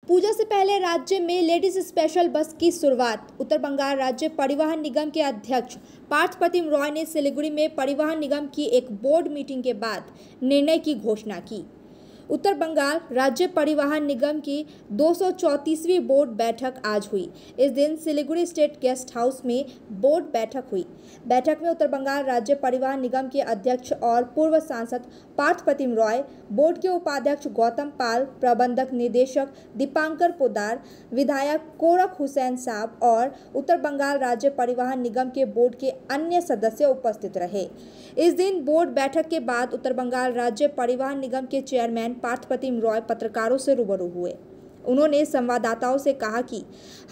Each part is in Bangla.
पूजा से पहले राज्य में लेडीज स्पेशल बस की शुरुआत। उत्तर बंगाल राज्य परिवहन निगम के अध्यक्ष पार्थ प्रतिम रॉय ने सिलीगुड़ी में परिवहन निगम की एक बोर्ड मीटिंग के बाद निर्णय की घोषणा की। उत्तर बंगाल राज्य परिवहन निगम की 234वीं बोर्ड बैठक आज हुई। इस दिन सिलीगुड़ी स्टेट गेस्ट हाउस में बोर्ड बैठक हुई। बैठक में उत्तर बंगाल राज्य परिवहन निगम के अध्यक्ष और पूर्व सांसद पार्थ प्रतिम रॉय, बोर्ड के उपाध्यक्ष गौतम पाल, प्रबंधक निदेशक दीपांकर पोदार, विधायक कोरक हुसैन साहब और उत्तर बंगाल राज्य परिवहन निगम के बोर्ड के अन्य सदस्य उपस्थित रहे। इस दिन बोर्ड बैठक के बाद उत्तर बंगाल राज्य परिवहन निगम के चेयरमैन पार्थ प्रतिम रॉय पत्रकारों से रूबरू हुए। उन्होंने संवाददाताओं से कहा कि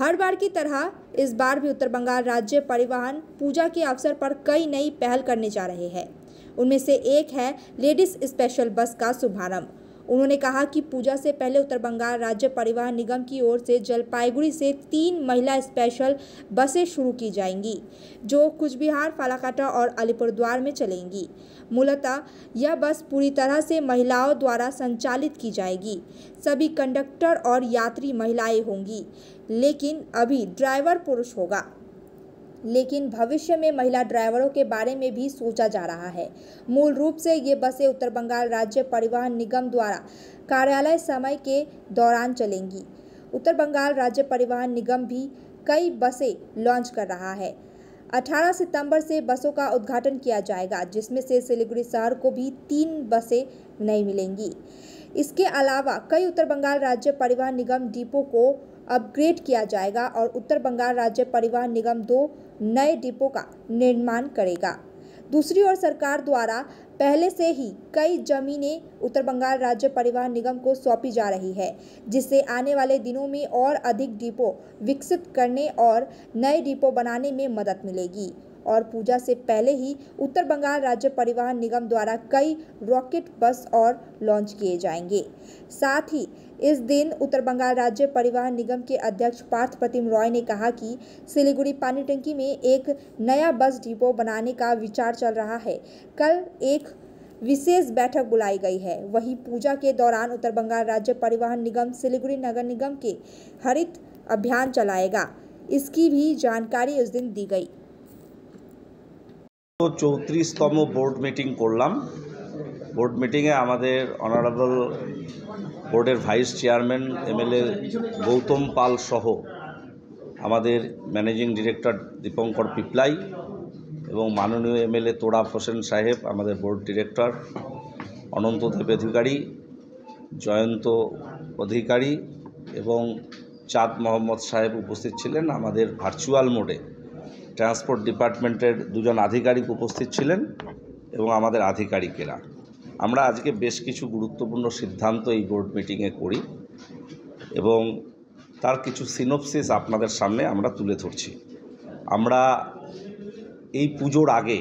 हर बार की तरह इस बार भी उत्तर बंगाल राज्य परिवहन पूजा के अवसर पर कई नई पहल करने जा रहे हैं। उनमें से एक है लेडीज स्पेशल बस का शुभारंभ। उन्होंने कहा कि पूजा से पहले उत्तर बंगाल राज्य परिवहन निगम की ओर से जलपाईगुड़ी से 3 महिला स्पेशल बसें शुरू की जाएंगी, जो कुचबिहार, फालाकाटा और अलीपुरद्वार में चलेंगी। मूलतः यह बस पूरी तरह से महिलाओं द्वारा संचालित की जाएगी। सभी कंडक्टर और यात्री महिलाएं होंगी, लेकिन अभी ड्राइवर पुरुष होगा। लेकिन भविष्य में महिला ड्राइवरों के बारे में भी सोचा जा रहा है। मूल रूप से ये बसें उत्तर बंगाल राज्य परिवहन निगम द्वारा कार्यालय समय के दौरान चलेंगी। उत्तर बंगाल राज्य परिवहन निगम भी कई बसें लॉन्च कर रहा है। 18 सितंबर से बसों का उद्घाटन किया जाएगा, जिसमें से सिलीगुड़ी शहर को भी 3 बसें नई मिलेंगी। इसके अलावा कई उत्तर बंगाल राज्य परिवहन निगम डिपो को अपग्रेड किया जाएगा और उत्तर बंगाल राज्य परिवहन निगम 2 नए डिपो का निर्माण करेगा। दूसरी ओर सरकार द्वारा पहले से ही कई जमीनें उत्तर बंगाल राज्य परिवहन निगम को सौंपी जा रही है, जिससे आने वाले दिनों में और अधिक डिपो विकसित करने और नए डिपो बनाने में मदद मिलेगी। और पूजा से पहले ही उत्तर बंगाल राज्य परिवहन निगम द्वारा कई रॉकेट बस और लॉन्च किए जाएंगे। साथ ही इस दिन उत्तर बंगाल राज्य परिवहन निगम के अध्यक्ष पार्थ प्रतिम रॉय ने कहा कि सिलीगुड़ी पानी टंकी में एक नया बस डिपो बनाने का विचार चल रहा है। कल एक विशेष बैठक बुलाई गई है। वहीं पूजा के दौरान उत्तर बंगाल राज्य परिवहन निगम सिलीगुड़ी नगर निगम के हरित अभियान चलाएगा। इसकी भी जानकारी उस दिन दी गई। 34তম बोर्ड मीटिंग করলাম। बोर्ड मीटिंगे আমাদের অনারেবল बोर्डের vice chairman MLA Gautam Pal সহ আমাদের ম্যানেজিং ডিরেক্টর দীপঙ্কর পিপলাই এবং মাননীয় এমএলএ তোরাব হোসেন সাহেব, আমাদের बोर्ड ডিরেক্টর অনন্ত দেব অধিকারী, জয়ন্ত অধিকারী এবং চাঁদ মোহাম্মদ সাহেব উপস্থিত ছিলেন। আমাদের ভার্চুয়াল মোডে ট্রান্সপোর্ট ডিপার্টমেন্টের 2 জন আধিকারিক উপস্থিত ছিলেন এবং আমাদের আধিকারিকেরা। আমরা আজকে বেশ কিছু গুরুত্বপূর্ণ সিদ্ধান্ত এই বোর্ড মিটিংয়ে করি এবং তার কিছু সিনোপসিস আপনাদের সামনে আমরা তুলে ধরছি। আমরা এই পুজোর আগে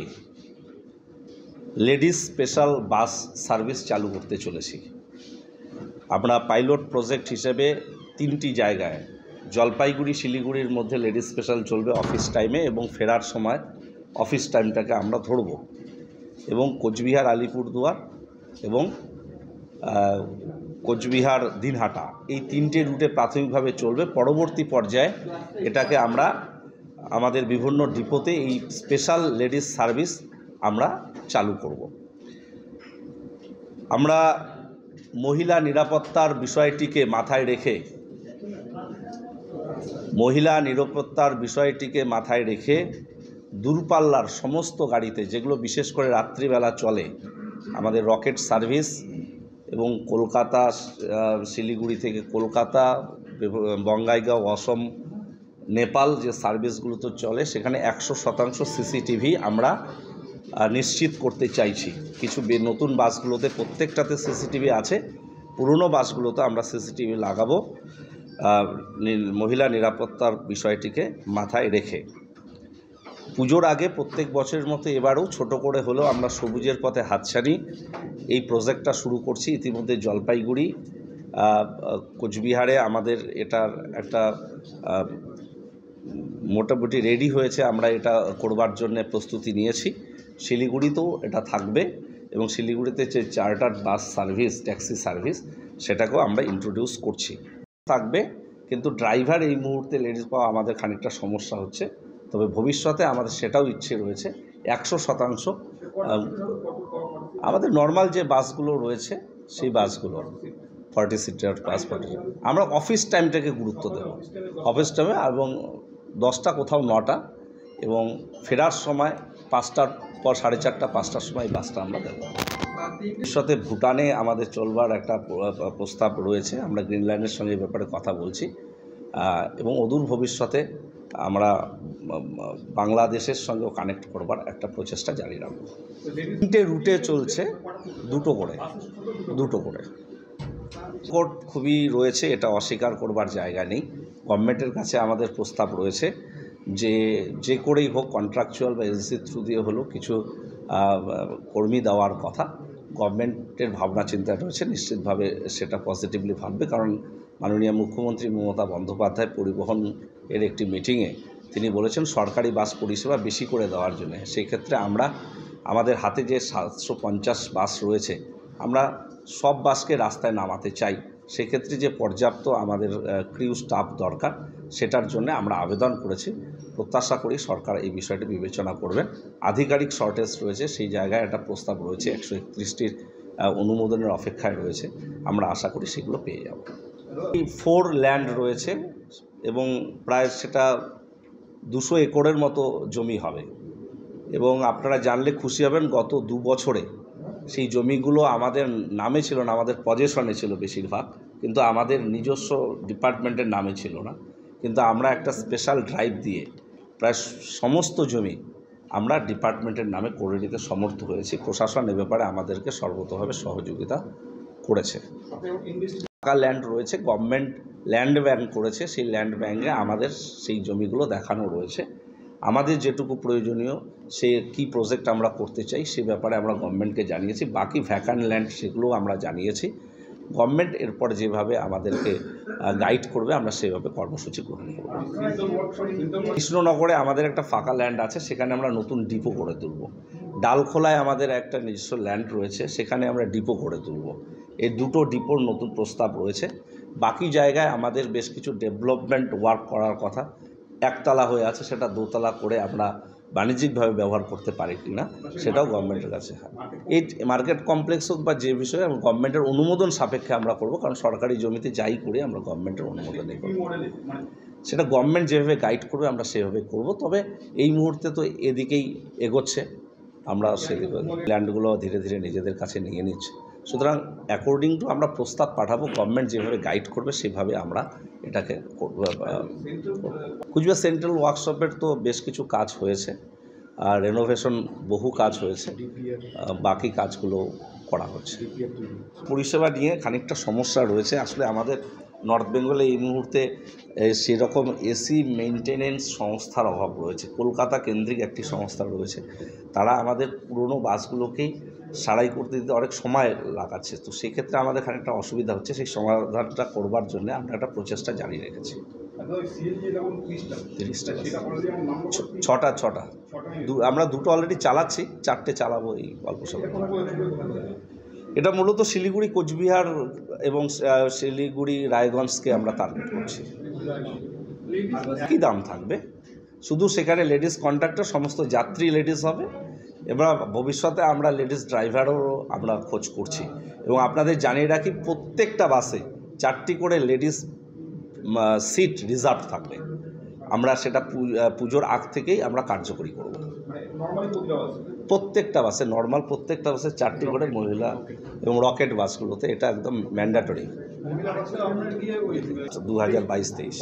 লেডিস স্পেশাল বাস সার্ভিস চালু করতে চলেছি। আমরা পাইলট প্রজেক্ট হিসেবে 3টি জায়গায় জলপাইগুড়ি শিলিগুড়ির মধ্যে লেডিস স্পেশাল চলবে অফিস টাইমে এবং ফেরার সময় অফিস টাইমটাকে আমরা ধরব এবং কোচবিহার, আলিপুরদুয়ার এবং কোচবিহার দিনহাটা এই 3টে রুটে প্রাথমিকভাবে চলবে। পরবর্তী পর্যায়ে এটাকে আমরা আমাদের বিভিন্ন ডিপোতে এই স্পেশাল লেডিস সার্ভিস আমরা চালু করব। আমরা মহিলা নিরাপত্তার বিষয়টিকে মাথায় রেখে দূরপাল্লার সমস্ত গাড়িতে, যেগুলো বিশেষ করে রাত্রিবেলা চলে, আমাদের রকেট সার্ভিস এবং কলকাতা, শিলিগুড়ি থেকে কলকাতা, বঙ্গাইগাঁও, অসম, নেপাল যে সার্ভিসগুলো তো চলে, সেখানে 100% সিসিটিভি আমরা নিশ্চিত করতে চাইছি। কিছু নতুন বাসগুলোতে প্রত্যেকটাতে সিসিটিভি আছে, পুরনো বাসগুলোতে আমরা সিসিটিভি লাগাবো মহিলা নিরাপত্তার বিষয়টিকে মাথায় রেখে। পুজোর আগে প্রত্যেক বছরের মতো এবারও ছোট করে হলেও আমরা সবুজের পথে হাতছানি এই প্রজেক্টটা শুরু করছি। ইতিমধ্যে জলপাইগুড়ি, কোচবিহারে আমাদের এটার একটা মোটামুটি রেডি হয়েছে, আমরা এটা করবার জন্য প্রস্তুতি নিয়েছি। শিলিগুড়িতেও এটা থাকবে এবং শিলিগুড়িতে যে chartered bus service, taxi service, সেটাকেও আমরা ইন্ট্রোডিউস করছি। থাকবে, কিন্তু ড্রাইভার এই মুহূর্তে লেডিস পাওয়া আমাদের খানিকটা সমস্যা হচ্ছে। তবে ভবিষ্যতে আমাদের সেটাও ইচ্ছে রয়েছে 100% আমাদের নর্মাল যে বাসগুলো রয়েছে সেই বাসগুলো 40 সিটার প্লাস 40 আমরা অফিস টাইমটাকে গুরুত্ব দেব, অফিস টাইমে, এবং 10টা কোথাও 9টা, এবং ফেরার সময় 5টার পর 4:30 5টার সময় বাসটা আমরা দেবো। ভবিষ্যতে ভুটানে আমাদের চলবার একটা প্রস্তাব রয়েছে, আমরা গ্রিন লাইনের সঙ্গে এই ব্যাপারে কথা বলছি, এবং অদূর ভবিষ্যতে আমরা বাংলাদেশের সঙ্গেও কানেক্ট করবার একটা প্রচেষ্টা জারি রাখব। 3টে রুটে চলছে, দুটো করে কোর্ট খুবই রয়েছে, এটা অস্বীকার করবার জায়গা নেই। গভর্নমেন্টের কাছে আমাদের প্রস্তাব রয়েছে যে করেই হোক, কন্ট্রাকচুয়াল বা এজেন্সির থ্রু দিয়ে হলেও কিছু কর্মী দেওয়ার কথা। গভর্নমেন্টের ভাবনা চিন্তা রয়েছে, নিশ্চিতভাবে সেটা পজিটিভলি ভাববে, কারণ মাননীয় মুখ্যমন্ত্রী মমতা বন্দ্যোপাধ্যায় পরিবহন এর একটি মিটিংয়ে তিনি বলেছেন সরকারি বাস পরিষেবা বেশি করে দেওয়ার জন্য। সেই ক্ষেত্রে আমরা আমাদের হাতে যে 750 বাস রয়েছে, আমরা সব বাসকে রাস্তায় নামাতে চাই। সেক্ষেত্রে যে পর্যাপ্ত আমাদের ক্রিউ স্টাফ দরকার, সেটার জন্য আমরা আবেদন করেছি। প্রত্যাশা করি সরকার এই বিষয়টি বিবেচনা করবেন। আধিকারিক শর্টেজ রয়েছে, সেই জায়গায় একটা প্রস্তাব রয়েছে, 131টির অনুমোদনের অপেক্ষায় রয়েছে। আমরা আশা করি সেগুলো পেয়ে যাব। 4 ল্যান্ড রয়েছে এবং প্রায় সেটা 200 একরের মতো জমি হবে, এবং আপনারা জানলে খুশি হবেন, গত 2 বছরে সেই জমিগুলো আমাদের নামে ছিল না, আমাদের পজেশনে ছিল বেশিরভাগ, কিন্তু আমাদের নিজস্ব ডিপার্টমেন্টের নামে ছিল না। কিন্তু আমরা একটা স্পেশাল ড্রাইভ দিয়ে প্রায় সমস্ত জমি আমরা ডিপার্টমেন্টের নামে করে নিতে সমর্থ হয়েছি। প্রশাসন এ ব্যাপারে আমাদেরকে সর্বতোভাবে সহযোগিতা করেছে। টাকা ল্যান্ড রয়েছে, গভর্নমেন্ট ল্যান্ড ব্যাংক করেছে, সেই ল্যান্ড ব্যাংকে আমাদের সেই জমিগুলো দেখানো রয়েছে। আমাদের যেটুকু প্রয়োজনীয়, সে কী প্রজেক্ট আমরা করতে চাই সে ব্যাপারে আমরা গভর্নমেন্টকে জানিয়েছি। বাকি ভ্যাকান্ট ল্যান্ড সেগুলোও আমরা জানিয়েছি। গভর্নমেন্ট এরপর যেভাবে আমাদেরকে গাইড করবে, আমরা সেভাবে কর্মসূচি গ্রহণ করব। কৃষ্ণনগরে আমাদের একটা ফাঁকা ল্যান্ড আছে, সেখানে আমরা নতুন ডিপো করে তুলব। ডালখোলায় আমাদের একটা নিজস্ব ল্যান্ড রয়েছে, সেখানে আমরা ডিপো করে তুলব। এই দুটো ডিপোর নতুন প্রস্তাব রয়েছে। বাকি জায়গায় আমাদের বেশ কিছু ডেভেলপমেন্ট ওয়ার্ক করার কথা, একতলা হয়ে আছে, সেটা দোতলা করে আমরা বাণিজ্যিকভাবে ব্যবহার করতে পারি কি না, সেটাও গভর্নমেন্টের কাছে। এই মার্কেট কমপ্লেক্স হোক বা যে বিষয়ে, গভর্নমেন্টের অনুমোদন সাপেক্ষে আমরা করব, কারণ সরকারি জমিতে যাই করি আমরা গভর্নমেন্টের অনুমোদনই করব। সেটা গভর্নমেন্ট যেভাবে গাইড করবে আমরা সেভাবে করব। তবে এই মুহূর্তে তো এদিকেই এগোচ্ছে, আমরা সেদিকে ল্যান্ডগুলো ধীরে ধীরে নিজেদের কাছে নিয়ে নিচ্ছি। সুতরাং অ্যাকর্ডিং টু আমরা প্রস্তাব পাঠাবো, গভর্নমেন্ট যেভাবে গাইড করবে সেভাবে আমরা এটাকে করব। কুচবিহার সেন্ট্রাল ওয়ার্কশপের তো বেশ কিছু কাজ হয়েছে, আর রেনোভেশন বহু কাজ হয়েছে, বাকি কাজগুলো করা হচ্ছে। পরিষেবা নিয়ে খানিকটা সমস্যা রয়েছে। আসলে আমাদের নর্থ বেঙ্গলে এই মুহূর্তে সেরকম এসি মেইনটেনেন্স সংস্থার অভাব রয়েছে। কলকাতা কেন্দ্রিক একটি সংস্থা রয়েছে, তারা আমাদের পুরনো বাসগুলোকেই সারাই করতে দিতে অনেক সময় লাগাচ্ছে। তো সেক্ষেত্রে আমাদের খানিকটা অসুবিধা হচ্ছে। সেই সমাধানটা করবার জন্য আমরা একটা প্রচেষ্টা জারি রেখেছি। 30টা ছটা আমরা দুটো অলরেডি চালাচ্ছি, 4টে চালাবো এই অল্প সময়। এটা মূলত শিলিগুড়ি, কোচবিহার এবং শিলিগুড়ি, রায়গঞ্জকে আমরা টার্গেট করছি। কী দাম থাকবে, শুধু সেখানে লেডিস কন্ডাক্টর, সমস্ত যাত্রী লেডিস হবে। এবার ভবিষ্যতে আমরা লেডিস ড্রাইভারও আমরা খোঁজ করছি, এবং আপনাদের জানিয়ে রাখি প্রত্যেকটা বাসে 4টি করে লেডিস সিট রিজার্ভ থাকবে। আমরা সেটা পুজোর আগ থেকেই আমরা কার্যকরী করব। প্রত্যেকটা বাসে, নর্মাল প্রত্যেকটা বাসে 4টি করে মহিলা, এবং রকেট বাসগুলোতে এটা একদম ম্যান্ডেটরি। 2022-23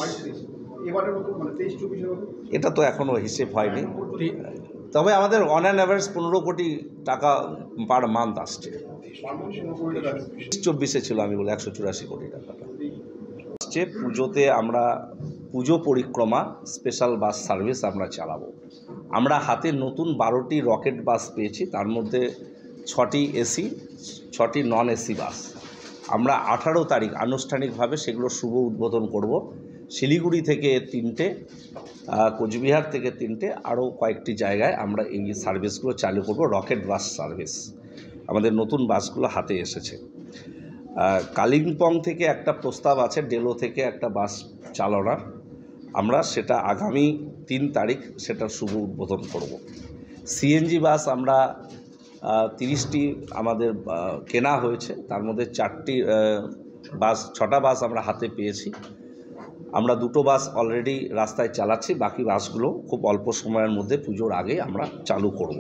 এটা তো এখনও হিসেব হয়নি, তবে আমাদের অন অ্যান অ্যাভারেজ 15 কোটি টাকা পার মান্থ আসছে। 24-এ ছিল, আমি বলি 184 কোটি টাকাটা আসছে। পুজোতে আমরা পুজো পরিক্রমা স্পেশাল বাস সার্ভিস আমরা চালাবো। আমরা হাতে নতুন 12টি রকেট বাস পেয়েছি, তার মধ্যে 6টি এসি, 6টি নন এসি বাস। আমরা 18 তারিখ আনুষ্ঠানিকভাবে সেগুলো শুভ উদ্বোধন করব। শিলিগুড়ি থেকে 3টে, কোচবিহার থেকে 3টে, আরও কয়েকটি জায়গায় আমরা এই সার্ভিসগুলো চালু করব। রকেট বাস সার্ভিস আমাদের নতুন বাসগুলো হাতে এসেছে। কালিম্পং থেকে একটা প্রস্তাব আছে, ডেলো থেকে একটা বাস চালানোর। আমরা সেটা আগামী 3 তারিখ সেটার শুভ উদ্বোধন করব। সিএনজি বাস আমরা 30টি আমাদের কেনা হয়েছে, তার মধ্যে 6টা বাস আমরা হাতে পেয়েছি। আমরা 2টো বাস অলরেডি রাস্তায় চালাচ্ছি, বাকি বাসগুলো খুব অল্প সময়ের মধ্যে পুজোর আগে আমরা চালু করব।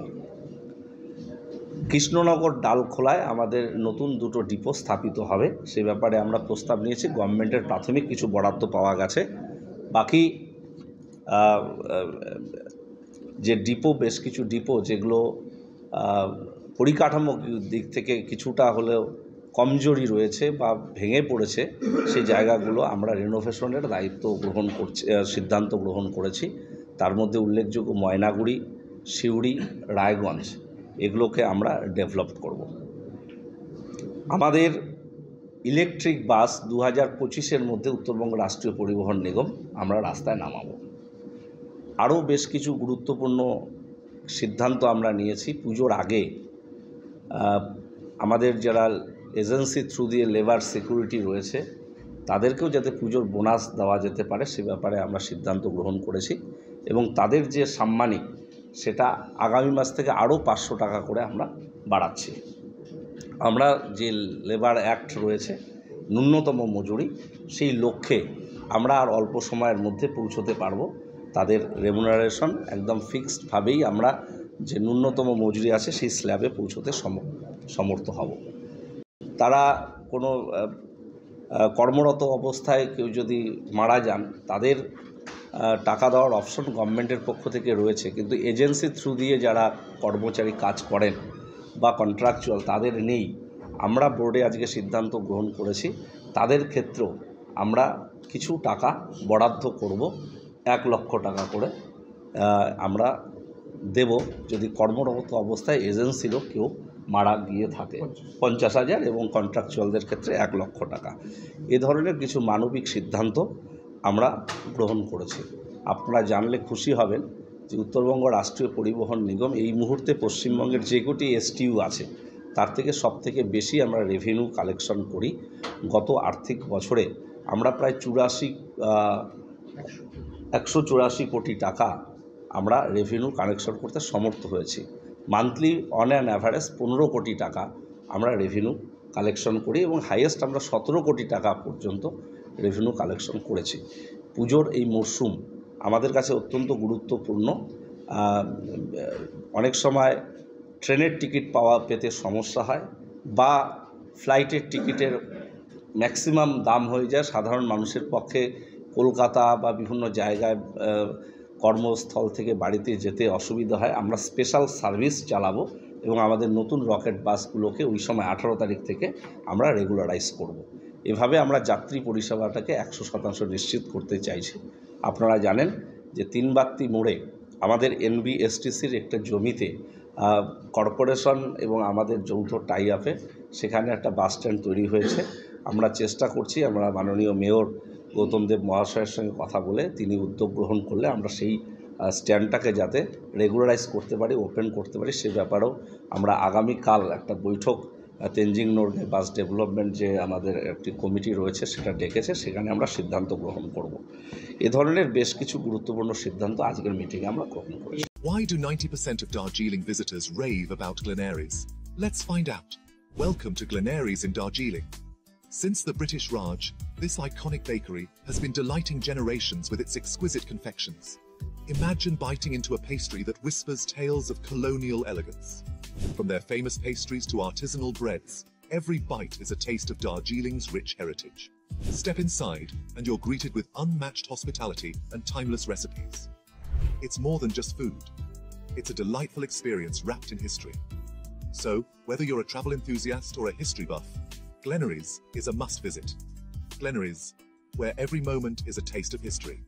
কৃষ্ণনগর ডালখোলায় আমাদের নতুন 2টো ডিপো স্থাপিত হবে, সে ব্যাপারে আমরা প্রস্তাব নিয়েছি। গভর্নমেন্টের প্রাথমিক কিছু বরাদ্দ পাওয়া গেছে, বাকি যে ডিপো, বেশ কিছু ডিপো যেগুলো পরিকাঠামো দিক থেকে কিছুটা হলেও কমজোরি রয়েছে বা ভেঙে পড়েছে, সেই জায়গাগুলো আমরা রিনোভেশনের সিদ্ধান্ত গ্রহণ করেছি। তার মধ্যে উল্লেখযোগ্য ময়নাগুড়ি, সিউড়ি, রায়গঞ্জ, এগুলোকে আমরা ডেভেলপ করব। আমাদের ইলেকট্রিক বাস 2025-এর মধ্যে উত্তরবঙ্গ রাষ্ট্রীয় পরিবহন নিগম আমরা রাস্তায় নামাবো। আরও বেশ কিছু গুরুত্বপূর্ণ সিদ্ধান্ত আমরা নিয়েছি। পুজোর আগে আমাদের যারা এজেন্সি থ্রু দিয়ে লেবার সিকিউরিটি রয়েছে, তাদেরকেও যাতে পুজোর বোনাস দেওয়া যেতে পারে সে ব্যাপারে আমরা সিদ্ধান্ত গ্রহণ করেছি, এবং তাদের যে সাম্মানিক সেটা আগামী মাস থেকে আরও 500 টাকা করে আমরা বাড়াচ্ছি। আমরা যে লেবার অ্যাক্ট রয়েছে, ন্যূনতম মজুরি, সেই লক্ষ্যে আমরা আর অল্প সময়ের মধ্যে পৌঁছতে পারবো। তাদের রেমুনারেশন একদম ফিক্সডভাবেই আমরা যে ন্যূনতম মজুরি আছে সেই স্ল্যাবে পৌঁছতে সমর্থ হব। তারা কোনো কর্মরত অবস্থায় কেউ যদি মারা যান, তাদের টাকা দেওয়ার অপশন গভর্নমেন্টের পক্ষ থেকে রয়েছে, কিন্তু এজেন্সি থ্রু দিয়ে যারা কর্মচারী কাজ করেন বা কন্ট্রাকচুয়াল, তাদের নেই। আমরা বোর্ডে আজকে সিদ্ধান্ত গ্রহণ করেছি তাদের ক্ষেত্রেও আমরা কিছু টাকা বরাদ্দ করব, 1 লক্ষ টাকা করে আমরা দেব যদি কর্মরত অবস্থায় এজেন্সিরও কেউ মারা গিয়ে থাকে। 50,000 এবং কন্ট্রাকচুয়ালদের ক্ষেত্রে 1 লক্ষ টাকা। এ ধরনের কিছু মানবিক সিদ্ধান্ত আমরা গ্রহণ করেছি। আপনারা জানলে খুশি হবেন যে উত্তরবঙ্গ রাষ্ট্রীয় পরিবহন নিগম এই মুহূর্তে পশ্চিমবঙ্গের যে কটি এসটিইউ আছে তার থেকে সবথেকে বেশি আমরা রেভিনিউ কালেকশন করি। গত আর্থিক বছরে আমরা প্রায় 184 কোটি টাকা আমরা রেভিনিউ কালেকশন করতে সমর্থ হয়েছি। মান্থলি অন অ্যান অ্যাভারেজ 15 কোটি টাকা আমরা রেভিনিউ কালেকশন করি, এবং হাইয়েস্ট আমরা 17 কোটি টাকা পর্যন্ত রেভিনিউ কালেকশন করেছি। পুজোর এই মরশুম আমাদের কাছে অত্যন্ত গুরুত্বপূর্ণ। অনেক সময় ট্রেনের টিকিট পেতে সমস্যা হয়, বা ফ্লাইটের টিকিটের ম্যাক্সিমাম দাম হয়ে যায়। সাধারণ মানুষের পক্ষে কলকাতা বা বিভিন্ন জায়গায় কর্মস্থল থেকে বাড়িতে যেতে অসুবিধা হয়। আমরা স্পেশাল সার্ভিস চালাবো, এবং আমাদের নতুন রকেট বাসগুলোকে ওই সময় 18 তারিখ থেকে আমরা রেগুলারাইজ করব। এভাবে আমরা যাত্রী পরিষেবাটাকে 100% নিশ্চিত করতে চাইছি। আপনারা জানেন যে 3 বাত্তি মোড়ে আমাদের NBSTCর একটা জমিতে কর্পোরেশন এবং আমাদের যৌথ টাই আপে সেখানে একটা বাস স্ট্যান্ড তৈরি হয়েছে। আমরা চেষ্টা করছি, আমরা মাননীয় মেয়র গৌতম দেব মহাশয়ের সঙ্গে কথা বলে তিনি উদ্যোগ গ্রহণ করলে আমরা সেই স্ট্যান্ডটাকে যাতে রেগুলারাইজ করতে পারি, ওপেন করতে পারি, সে ব্যাপারেও আমরা আগামীকাল একটা বৈঠক তেনজিং নোরগে বাস ডেভেলপমেন্ট যে আমাদের একটি কমিটি রয়েছে সেটা ডেকেছে, সেখানে আমরা সিদ্ধান্ত গ্রহণ করব। এ ধরনের বেশ কিছু গুরুত্বপূর্ণ সিদ্ধান্ত আজকের মিটিংয়ে আমরা গ্রহণ করেছি। Why do 90% of Darjeeling visitors rave about Glenaries? Let's find out. Welcome to Glenaries in Darjeeling. Since the British Raj, this iconic bakery has been delighting generations with its exquisite confections. Imagine biting into a pastry that whispers tales of colonial elegance. From their famous pastries to artisanal breads, every bite is a taste of Darjeeling's rich heritage. Step inside and you're greeted with unmatched hospitality and timeless recipes. It's more than just food. It's a delightful experience wrapped in history. So, whether you're a travel enthusiast or a history buff, Glenaries is a must visit. Glenaries, where every moment is a taste of history.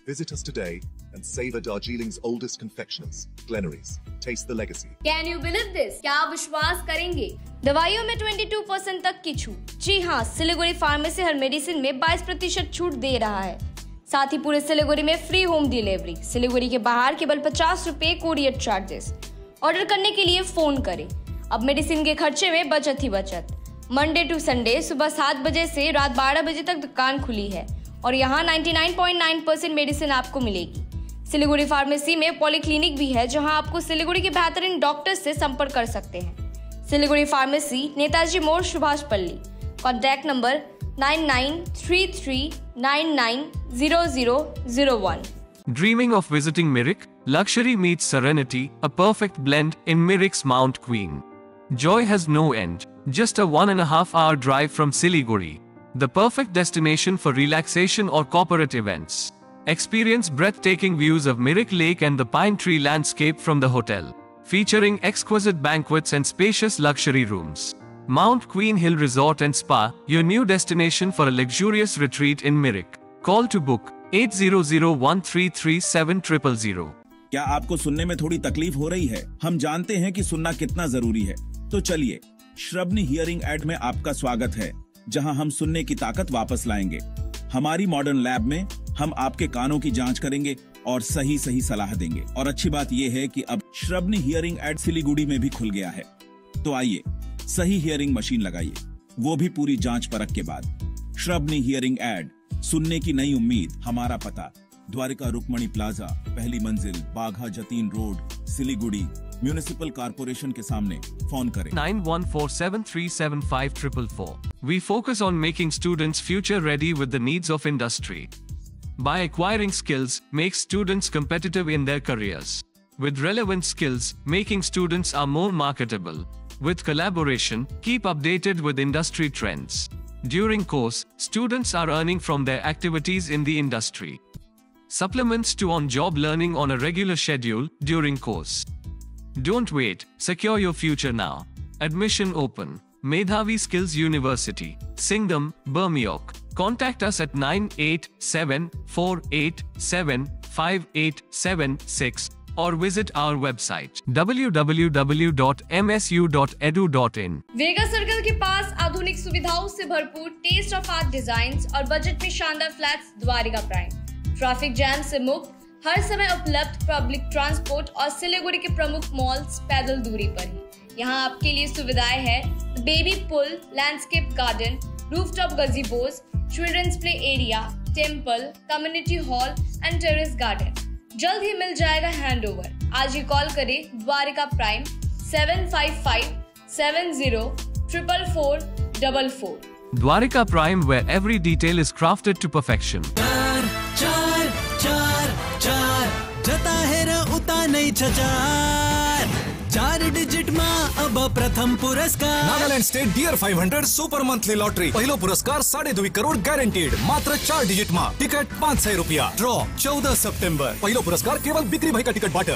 Visit us today and savor Darjeeling's oldest confectioners, Glenaries. Taste the legacy. Can you believe this? क्या आप विश्वास करेंगे? दवाइयों में 22% तक की छूट। जी हाँ, सिलीगुड़ी फार्मेसी हर मेडिसिन में 22% छूट दे रहा है। साथ ही पूरे सिलीगुड़ी में फ्री होम डिलीवरी। सिलीगुड़ी के बाहर केवल 50 रुपए कोरियर चार्जेस। ऑर्डर करने के लिए फोन करें। अब मेडिसिन के खर्चे में बचत ही बचत। मंडे टू संडे सुबह 7 बजे से रात 12 बजे तक दुकान खुली है और यहाँ 99.9% मेडिसिन आपको मिलेगी। सिलीगुड़ी फार्मेसी में पॉलीक्लिनिक भी है जहां आपको सिलीगुड़ी के बेहतरीन डॉक्टर्स से संपर्क कर सकते हैं। सिलीगुड़ी फार्मेसी, नेताजी मोड़, सुभाष पल्ली। Contact number 9933990001। Dreaming of visiting Mirik? Luxury meets serenity, a perfect blend in Mirik's Mount Queen. Joy has no end. Just a 1.5 hour drive from Siliguri. The perfect destination for relaxation or corporate events. Experience breathtaking views of Mirik Lake and the pine tree landscape from the hotel, featuring exquisite banquets and spacious luxury rooms. Mount Queen Hill Resort and Spa, your new destination for a luxurious retreat in Mirik. Call to book 8001337000. क्या आपको सुनने में थोड़ी तकलीफ हो रही है? हम जानते हैं कि सुनना कितना जरूरी है। तो चलिए, श्रवणी हियरिंग एड में आपका स्वागत है, जहां हम सुनने की ताकत वापस लाएंगे। हमारी मॉडर्न लैब में हम आपके कानों की जांच करेंगे और सही सलाह देंगे। और अच्छी बात यह है कि अब श्रवणी हियरिंग एड सिलीगुड़ी में भी खुल गया है। तो आइए, सही हियरिंग मशीन लगाइए, वो भी पूरी जांच परख के बाद। श्रवणी हियरिंग एड, सुनने की नई उम्मीद। हमारा पता: द्वारिका रुक्मणी प्लाजा, पहली मंजिल, Bagha Jatin road, Siliguri, municipal corporation के सामने। फोन करें 9147375444। We focus on making students future ready with the needs of industry. By acquiring skills, makes students competitive in their careers. With relevant skills, making students are more marketable. With collaboration, keep updated with industry trends. During course, students are earning from their activities in the industry. Supplements to on-job learning on a regular schedule during course. Don't wait, secure your future now. Admission open. Medhavi Skills University, Singham, Bermioc. Contact us at 9874875876 or visit our website www.msu.edu.in। Vega circle के पास आधुनिक सुविधाओं से भरपूर टेस्ट ऑफ आर्ट डिजाइन्स और बजट में शानदार flats Dwarika prime. Traffic jam से मुक्त, हर समय उपलब्ध पब्लिक ट्रांसपोर्ट और सिलीगुड़ी के प्रमुख मॉल्स पैदल दूरी पर ही। यहाँ आपके लिए सुविधाएं हैं baby pool, landscape garden, rooftop gazebos, children's play area, temple, community hall and terrace garden. जल्द ही मिल जाएगा हैंडओवर। आज ही कॉल करें Dwarika prime 7557044444। Dwarika Prime, where every detail is crafted to perfection. जता है र उता नहीं छचार 4 डिजिट मा अब प्रथम पुरस्कार। Nagaland state dear 500 super monthly lottery, पहिलो पुरस्कार 2.5 करोड़ गॅरंटीड, मात्र 4 डिजिट मा। टिकट 500 रुपया। Draw 14 September. पहिलो पुरस्कार केवल बिक्री भई का टिकट बाट।